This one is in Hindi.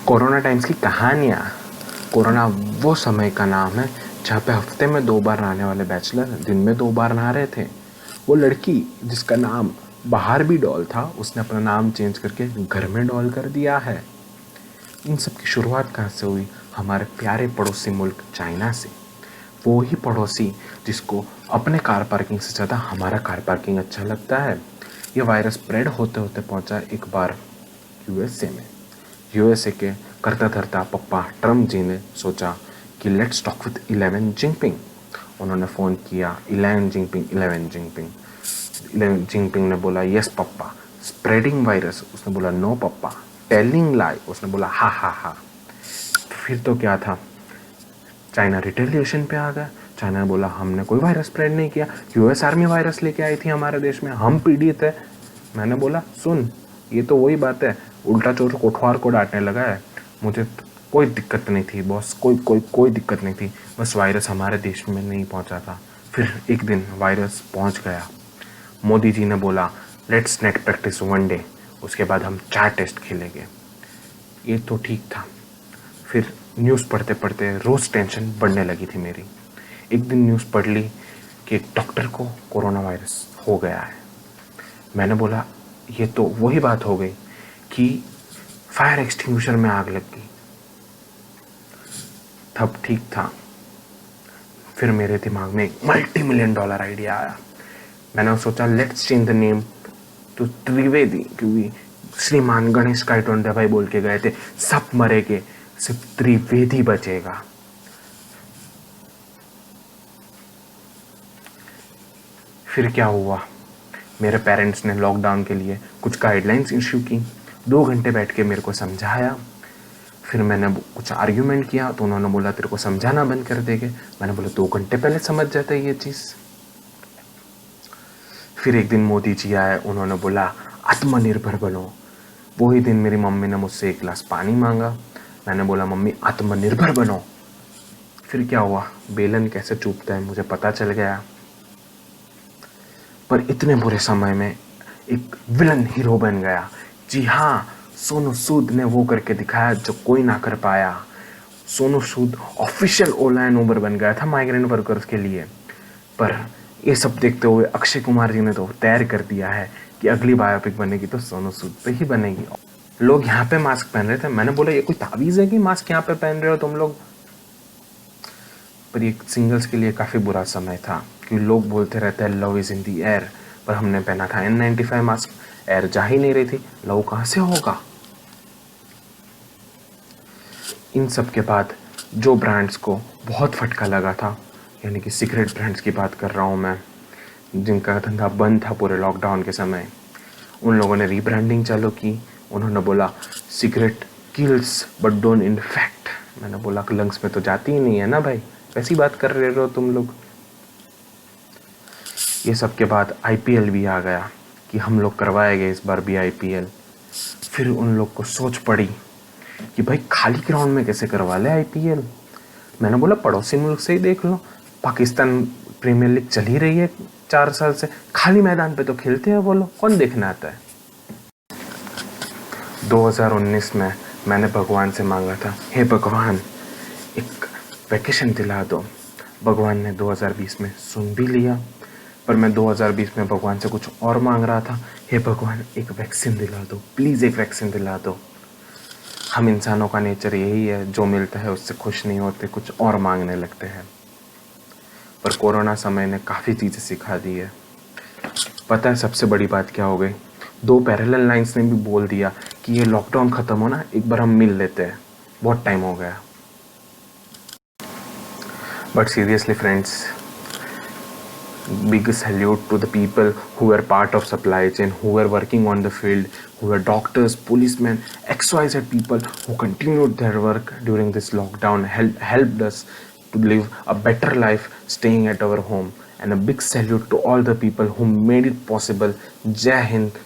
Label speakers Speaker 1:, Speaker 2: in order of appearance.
Speaker 1: कोरोना टाइम्स की कहानियाँ। कोरोना वो समय का नाम है जहाँ पे हफ्ते में 2 बार नहाने वाले बैचलर दिन में 2 बार नहा रहे थे। वो लड़की जिसका नाम बाहर भी डॉल था, उसने अपना नाम चेंज करके घर में डॉल कर दिया है। इन सब की शुरुआत कहाँ से हुई? हमारे प्यारे पड़ोसी मुल्क चाइना से। वो ही पड़ोसी जिसको अपने कार पार्किंग से ज़्यादा हमारा कार पार्किंग अच्छा लगता है। ये वायरस स्प्रेड होते होते पहुंचा एक बार यूएसए में। यूएसए के करता धरता पप्पा ट्रम्प जी ने सोचा कि let's talk with eleven Jinping. उन्होंने फ़ोन किया, इलेवन जिनपिंग ने बोला यस पप्पा। स्प्रेडिंग वायरस, उसने बोला नो पप्पा। टेलिंग लाई, उसने बोला हा हा हा। फिर तो क्या था, चाइना रिटेलिएशन पे आ गया। चाइना ने बोला हमने कोई वायरस स्प्रेड नहीं किया, यूएस आर्मी वायरस लेके आई थी हमारे देश में, हम पीड़ित है। मैंने बोला सुन, ये तो वही बात है, उल्टा चोर कोठवार को डांटने लगा है। मुझे कोई दिक्कत नहीं थी बॉस, कोई दिक्कत नहीं थी, बस वायरस हमारे देश में नहीं पहुंचा था। फिर एक दिन वायरस पहुंच गया। मोदी जी ने बोला लेट्स नेट प्रैक्टिस 1 डे, उसके बाद हम 4 टेस्ट खेलेंगे। ये तो ठीक था। फिर न्यूज़ पढ़ते पढ़ते रोज़ टेंशन बढ़ने लगी थी मेरी। एक दिन न्यूज़ पढ़ ली कि एक डॉक्टर को कोरोना वायरस हो गया है। मैंने बोला ये तो वही बात हो गई कि फायर एक्सटिंग्विशर में आग लग गई। तब ठीक था। फिर मेरे दिमाग में एक $multi-million आइडिया आया। मैंने सोचा let's change the name to Trivedi, क्योंकि श्रीमान गणेश काइटोंडे भाई बोल के गए थे सब मरेंगे, सिर्फ त्रिवेदी बचेगा। फिर क्या हुआ, मेरे पेरेंट्स ने लॉकडाउन के लिए कुछ गाइडलाइंस इशू की। 2 घंटे बैठ के मेरे को समझाया। फिर मैंने कुछ आर्ग्यूमेंट किया तो उन्होंने बोला तेरे को समझाना बंद कर देंगे। मैंने बोला 2 घंटे पहले समझ जाता है ये चीज़। फिर एक दिन मोदी जी आए, उन्होंने बोला आत्मनिर्भर बनो। वही दिन मेरी मम्मी ने मुझसे 1 गिलास पानी मांगा। मैंने बोला मम्मी आत्मनिर्भर बनो। फिर क्या हुआ, बेलन कैसे चूपता है मुझे पता चल गया। पर इतने बुरे समय में एक विलन हीरो बन गया। जी हाँ, सोनू सूद ने वो करके दिखाया जो कोई ना कर पाया। Sonu Sood official Ola and उबर बन गया था माइग्रेंट वर्कर्स के लिए। पर ये सब देखते हुए अक्षय कुमार जी ने तो तैयार कर दिया है कि अगली बायोपिक बनेगी तो सोनू सूद पे ही बनेगी। लोग यहाँ पे मास्क पहन रहे थे, मैंने बोला ये कोई तावीज़ है कि मास्क यहाँ पे पहन रहे हो तुम लोग। पर ये सिंगल्स के लिए काफ़ी बुरा समय था क्योंकि लोग बोलते रहते हैं love is in the air, पर हमने पहना था N95 मास्क, एयर जा ही नहीं रही थी, लव कहाँ से होगा। इन सब के बाद जो ब्रांड्स को बहुत फटका लगा था, यानी कि सिगरेट ब्रांड्स की बात कर रहा हूँ मैं, जिनका धंधा बंद था पूरे लॉकडाउन के समय, उन लोगों ने रीब्रांडिंग चालू की। उन्होंने बोला cigarette kills but don't infect. मैंने बोला लंग्स में तो जाती ही नहीं है ना भाई, वैसी बात कर रहे हो तुम लोग। ये सब के बाद IPL भी आ गया कि हम लोग करवाएंगे इस बार भी IPL। फिर उन लोग को सोच पड़ी कि भाई खाली ग्राउंड में कैसे करवा ले IPL। मैंने बोला पड़ोसी मुल्क से ही देख लो, पाकिस्तान प्रीमियर लीग चल ही रही है 4 साल से, खाली मैदान पे तो खेलते हैं वो लोग, कौन देखने आता है। 2019 में मैंने भगवान से मांगा था, हे भगवान एक वैकेशन दिला दो। भगवान ने 2020 में सुन भी लिया। पर मैं 2020 में भगवान से कुछ और मांग रहा था, हे भगवान एक वैक्सीन दिला दो, प्लीज़ एक वैक्सीन दिला दो। हम इंसानों का नेचर यही है, जो मिलता है उससे खुश नहीं होते, कुछ और मांगने लगते हैं। पर कोरोना समय ने काफ़ी चीज़ें सिखा दी है। पता है सबसे बड़ी बात क्या हो गई, 2 पैरेलल लाइंस ने भी बोल दिया कि ये लॉकडाउन ख़त्म हो ना, एक बार हम मिल लेते हैं, बहुत टाइम हो गया। But seriously friends, big salute to the people who were part of supply chain, who were working on the field, who were doctors, policemen, XYZ people who continued their work during this lockdown, helped us to live a better life staying at our home. And a big salute to all the people who made it possible. Jai Hind.